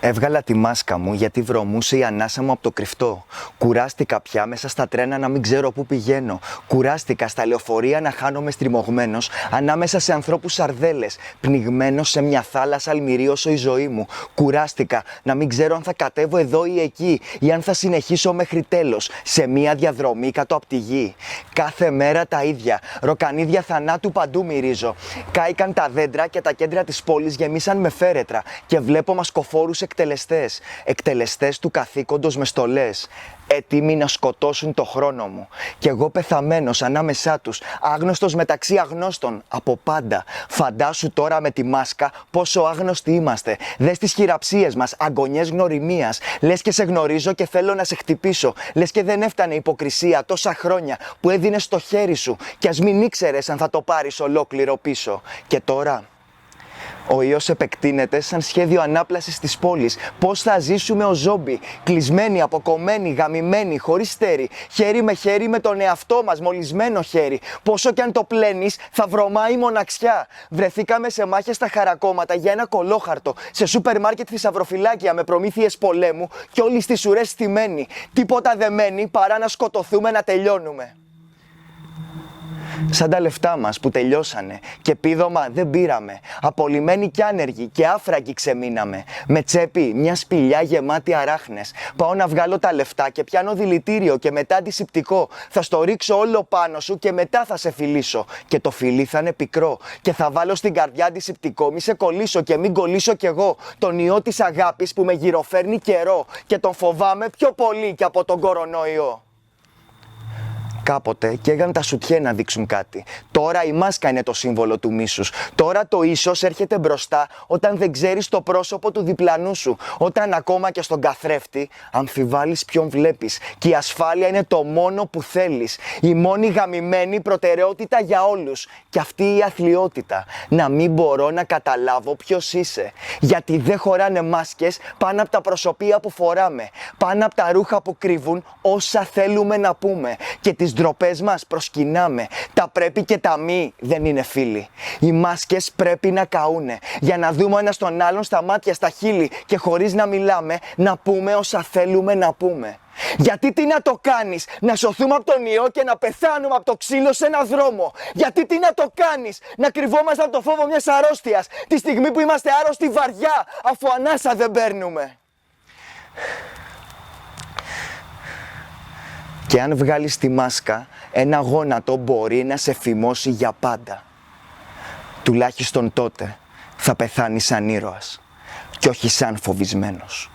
Έβγαλα τη μάσκα μου γιατί βρωμούσε η ανάσα μου από το κρυφτό. Κουράστηκα πια μέσα στα τρένα να μην ξέρω πού πηγαίνω. Κουράστηκα στα λεωφορεία να χάνομαι στριμωγμένος ανάμεσα σε ανθρώπους σαρδέλες, πνιγμένος σε μια θάλασσα αλμυρή όσο η ζωή μου. Κουράστηκα να μην ξέρω αν θα κατέβω εδώ ή εκεί ή αν θα συνεχίσω μέχρι τέλος σε μια διαδρομή κάτω από τη γη. Κάθε μέρα τα ίδια, ροκανίδια θανάτου παντού μυρίζω. Κάηκαν τα δέντρα και τα κέντρα της πόλης γεμίσαν με φέρετρα και βλέπω μασκοφόρους εκτελεστές του καθήκοντος με στολές, έτοιμοι να σκοτώσουν το χρόνο μου. Κι εγώ πεθαμένος ανάμεσά τους, άγνωστος μεταξύ αγνώστων, από πάντα. Φαντάσου τώρα με τη μάσκα πόσο άγνωστοι είμαστε. Δες τις χειραψίες μας, αγωνιές γνωριμίας. Λες και σε γνωρίζω και θέλω να σε χτυπήσω. Λες και δεν έφτανε υποκρισία τόσα χρόνια που έδινες το χέρι σου κι ας μην ήξερες αν θα το πάρεις ολόκληρο πίσω. Και τώρα ο ιός επεκτείνεται σαν σχέδιο ανάπλασης της πόλης. Πώς θα ζήσουμε ως ζόμπι, κλεισμένοι, αποκομμένοι, γαμημένοι, χωρίς στέρι, χέρι με χέρι με τον εαυτό μας, μολυσμένο χέρι. Πόσο κι αν το πλένεις, θα βρωμάει η μοναξιά. Βρεθήκαμε σε μάχες στα χαρακόμματα για ένα κολόχαρτο, σε σούπερ μάρκετ θησαυροφυλάκια με προμήθειες πολέμου και όλοι στις ουρές στημένοι. Τίποτα δεν μένει παρά να σκοτωθούμε, να τελειώνουμε. Σαν τα λεφτά μας που τελειώσανε και επίδομα δεν πήραμε. Απολυμμένοι κι άνεργοι και άφραγγοι ξεμείναμε. Με τσέπη μια σπηλιά γεμάτη αράχνες. Πάω να βγάλω τα λεφτά και πιάνω δηλητήριο και μετά αντισηπτικό. Θα στο ρίξω όλο πάνω σου και μετά θα σε φιλήσω. Και το φιλί θα είναι πικρό. Και θα βάλω στην καρδιά αντισηπτικό. Μη σε κολλήσω και μην κολλήσω κι εγώ. Τον ιό της αγάπης που με γυροφέρνει καιρό. Και τον φοβάμαι πιο πολύ κι από τον κορονοϊό. Κάποτε καίγαν τα σουτιέ να δείξουν κάτι. Τώρα η μάσκα είναι το σύμβολο του μίσους. Τώρα το ίσως έρχεται μπροστά όταν δεν ξέρεις το πρόσωπο του διπλανού σου. Όταν ακόμα και στον καθρέφτη αμφιβάλλεις ποιον βλέπεις. Και η ασφάλεια είναι το μόνο που θέλεις. Η μόνη γαμημένη προτεραιότητα για όλους. Και αυτή η αθλιότητα. Να μην μπορώ να καταλάβω ποιος είσαι. Γιατί δεν χωράνε μάσκες πάνω από τα προσωπία που φοράμε. Πάνω από τα ρούχα που κρύβουν όσα θέλουμε να πούμε. Και τις ντροπές μας προσκυνάμε. Τα πρέπει και τα μη δεν είναι φίλοι. Οι μάσκες πρέπει να καούνε για να δούμε ένας τον άλλον στα μάτια, στα χείλη και χωρίς να μιλάμε να πούμε όσα θέλουμε να πούμε. Γιατί τι να το κάνεις, να σωθούμε από τον ιό και να πεθάνουμε από το ξύλο σε ένα δρόμο. Γιατί τι να το κάνεις, να κρυβόμαστε από το φόβο μιας αρρώστιας τη στιγμή που είμαστε άρρωστοι βαριά αφού ανάσα δεν παίρνουμε. Και αν βγάλεις τη μάσκα, ένα γόνατο μπορεί να σε φημώσει για πάντα. Τουλάχιστον τότε θα πεθάνεις σαν ήρωας και όχι σαν φοβισμένος.